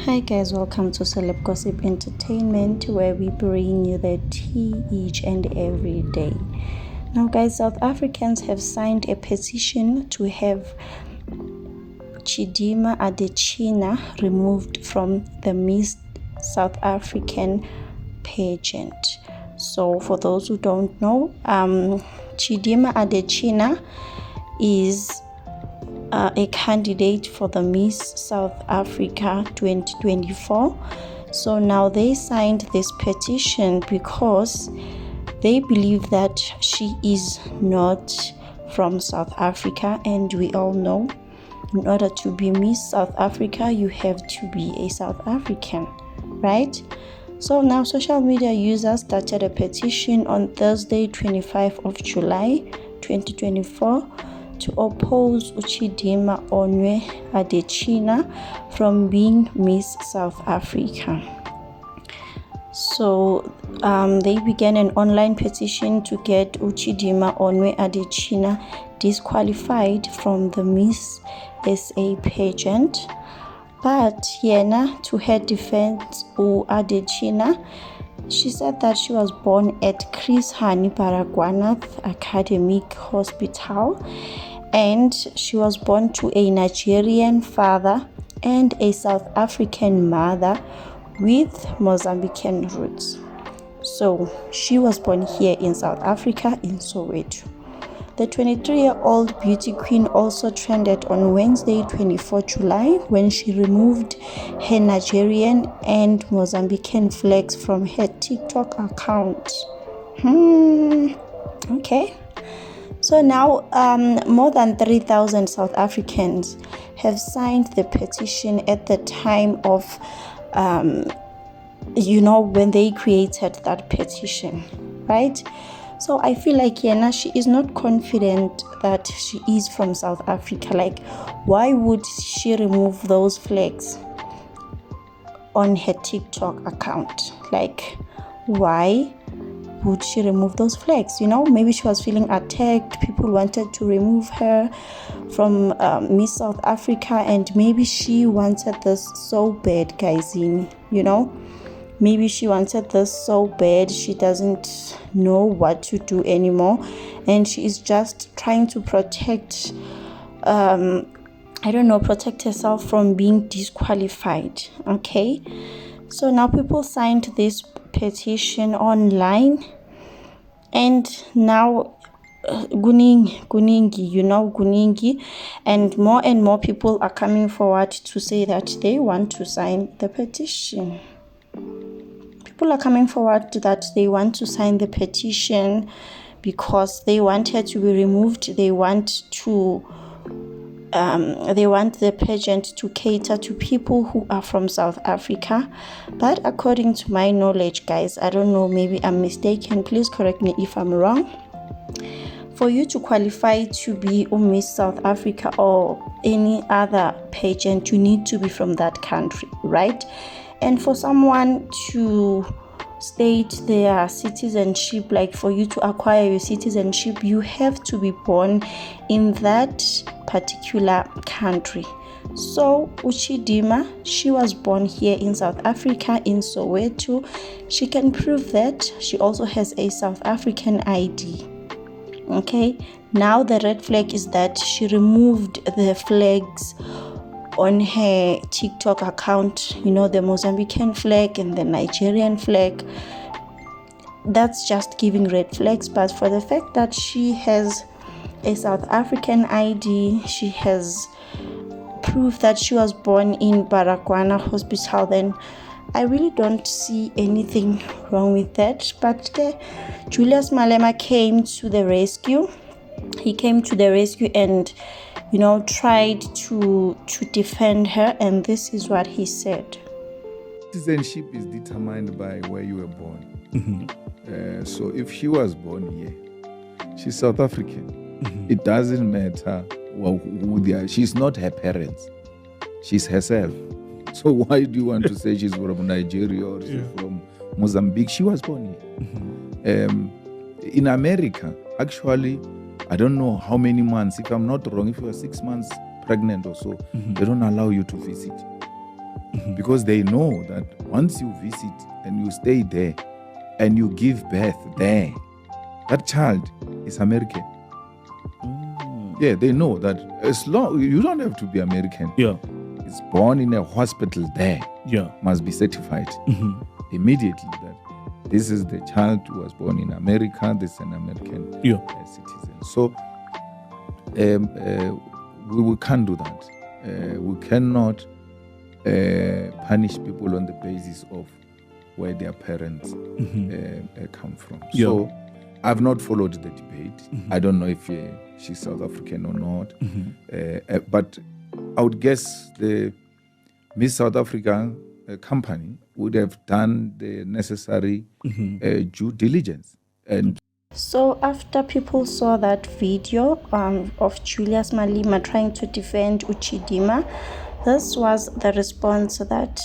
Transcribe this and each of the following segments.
Hi guys, welcome to Celeb Gossip Entertainment, where we bring you the tea each and every day. Now guys, South Africans have signed a petition to have Chidimma Adetshina removed from the Miss South African pageant. So for those who don't know, Chidimma Adetshina is a candidate for the Miss South Africa 2024. So now they signed this petition because they believe that she is not from South Africa, and we all know in order to be Miss South Africa you have to be a South African, right? So now social media users started a petition on Thursday 25 of July 2024 to oppose Chidimma Adetshina from being Miss South Africa. So they began an online petition to get Chidimma Adetshina disqualified from the Miss SA pageant. But Yena, to her defense, Adetshina, she said that she was born at Chris Hani Baragwanath Academic Hospital, and she was born to a Nigerian father and a South African mother with Mozambican roots. So she was born here in South Africa, in Soweto. The 23-year-old beauty queen also trended on Wednesday 24 July when she removed her Nigerian and Mozambican flags from her TikTok account. Okay. So now more than 3,000 South Africans have signed the petition at the time of, when they created that petition, right? So I feel like Yena, she is not confident that she is from South Africa. Like, why would she remove those flags on her TikTok account? Like, why would she remove those flags? Maybe she was feeling attacked. People wanted to remove her from Miss South Africa, and maybe she wanted this so bad, guys. Maybe she wanted this so bad, she doesn't know what to do anymore, and she is just trying to protect herself from being disqualified. Okay, so now people signed this petition online, and now Guningi, and more people are coming forward to say that they want to sign the petition. People are coming forward that they want to sign the petition because they want her to be removed. They want the pageant to cater to people who are from South Africa. But according to my knowledge, guys, I don't know, maybe I'm mistaken, please correct me if I'm wrong. For you to qualify to be Miss South Africa or any other pageant, you need to be from that country, right? And for someone to state their citizenship, like for you to acquire your citizenship, you have to be born in that particular country. So Chidimma, she was born here in South Africa, in Soweto. She can prove that. She also has a South African ID. Okay, now the red flag is that she removed the flags on her TikTok account, the Mozambican flag and the Nigerian flag. That's just giving red flags. But for the fact that she has a South African ID, she has proof that she was born in Baragwanath Hospital, then I really don't see anything wrong with that. But Julius Malema came to the rescue. He came to the rescue and tried to defend her, and this is what he said. Citizenship is determined by where you were born. So if she was born here, she's South African. It doesn't matter who they are. She's not her parents. She's herself. So why do you want to say she's from Nigeria or she's from Mozambique? She was born here. In America, actually, I don't know how many months, if I'm not wrong, if you are 6 months pregnant or so, they don't allow you to visit. because they know that once you visit and you stay there and you give birth there, that child is American. Yeah, they know that as long you don't have to be American. Yeah. It's born in a hospital there. Yeah. Must be certified immediately that this is the child who was born in America. This is an American citizen. So we can't do that. We cannot punish people on the basis of where their parents come from. Yeah. So I've not followed the debate. I don't know if she's South African or not. But I would guess the Miss South Africa company would have done the necessary due diligence. And so after people saw that video of Julius Malema trying to defend Chidimma, this was the response that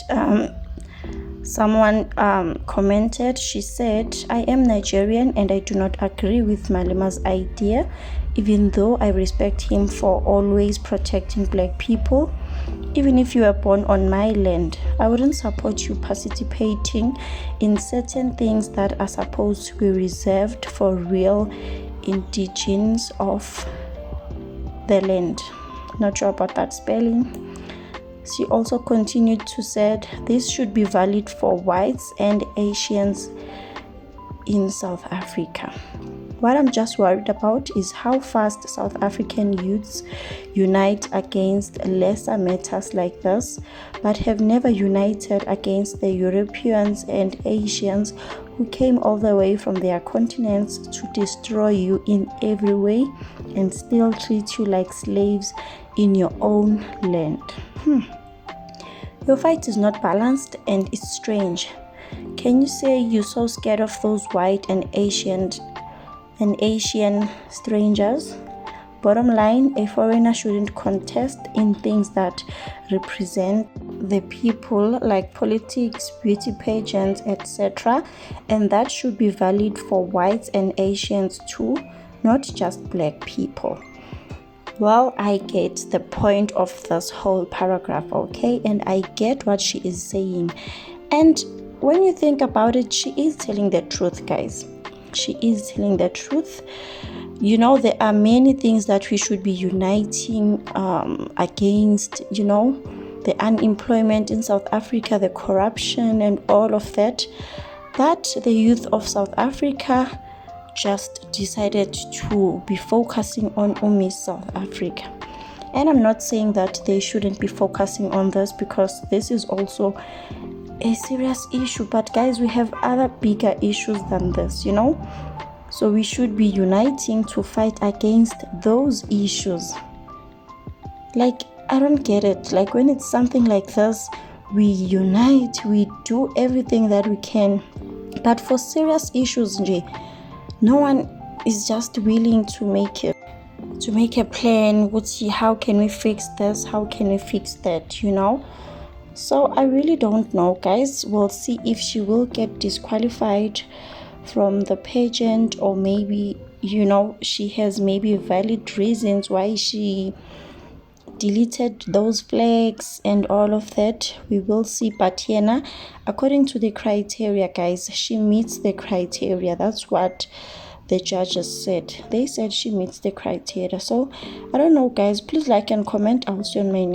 someone commented. She said, "I am Nigerian and I do not agree with Malema's idea, even though I respect him for always protecting black people. Even if you were born on my land, I wouldn't support you participating in certain things that are supposed to be reserved for real indigenes of the land." Not sure about that spelling. She also continued to said, "This should be valid for whites and Asians in South Africa. What I'm just worried about is how fast South African youths unite against lesser matters like this, but have never united against the Europeans and Asians who came all the way from their continents to destroy you in every way and still treat you like slaves in your own land. Your fight is not balanced and it's strange. Can you say you're so scared of those white and Asian strangers? Bottom line, a foreigner shouldn't contest in things that represent the people, like politics, beauty pageants, etc. And that should be valid for whites and Asians too, not just black people." Well, I get the point of this whole paragraph, okay? And I get what she is saying. And when you think about it, she is telling the truth, guys. She is telling the truth. You know, there are many things that we should be uniting against, you know, the unemployment in South Africa, the corruption and all of that. But the youth of South Africa just decided to be focusing on Miss South Africa. And I'm not saying that they shouldn't be focusing on this, because this is also a serious issue. But guys, we have other bigger issues than this, you know? So we should be uniting to fight against those issues. Like, I don't get it. Like, when it's something like this, we unite, we do everything that we can. But for serious issues, no one is just willing to make a plan. We'll see, how can we fix this? How can we fix that, you know? So I really don't know, guys. We'll see if she will get disqualified from the pageant, or maybe, you know, she has maybe valid reasons why she deleted those flags and all of that. We will see. But Yena, according to the criteria, guys, she meets the criteria. That's what the judges said. They said she meets the criteria. So I don't know, guys. Please like and comment. I'll see you on my next